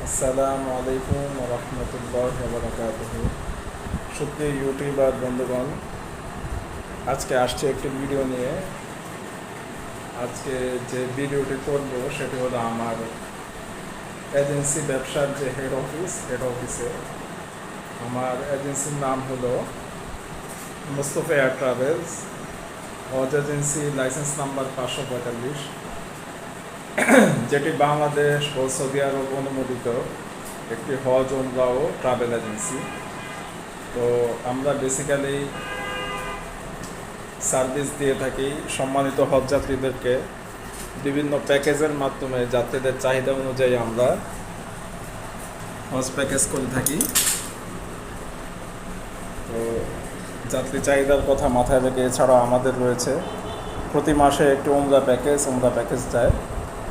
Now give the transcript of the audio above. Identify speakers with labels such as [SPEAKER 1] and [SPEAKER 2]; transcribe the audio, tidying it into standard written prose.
[SPEAKER 1] আসসালামু আলাইকুম রহমতুল্লাহ বারাকাতুহু। সুপ্রিয় ইউটিউবার বন্ধুগণ, আজকে আসছে একটি ভিডিও নিয়ে। আজকে যে ভিডিওটি করব সেটি হলো আমার এজেন্সি ব্যবসার যে হেড অফিসে আমার এজেন্সির নাম হলো মুস্তফা এয়ার ট্রাভেলস। হজ এজেন্সি লাইসেন্স নাম্বার 545, যেটি বাংলাদেশ ও সৌদি আরব অনুমোদিত একটি হজ উমরা ও ট্রাভেল এজেন্সি। তো আমরা বেসিক্যালি সার্ভিস দিয়ে থাকি সম্মানিত হজ যাত্রীদেরকে বিভিন্ন প্যাকেজের মাধ্যমে। যাত্রীদের চাহিদা অনুযায়ী আমরা হজ প্যাকেজ করে থাকি। তো যাত্রী চাহিদার কথা মাথায় রেখে এছাড়াও আমাদের রয়েছে প্রতি মাসে একটি উমরা প্যাকেজ যায়।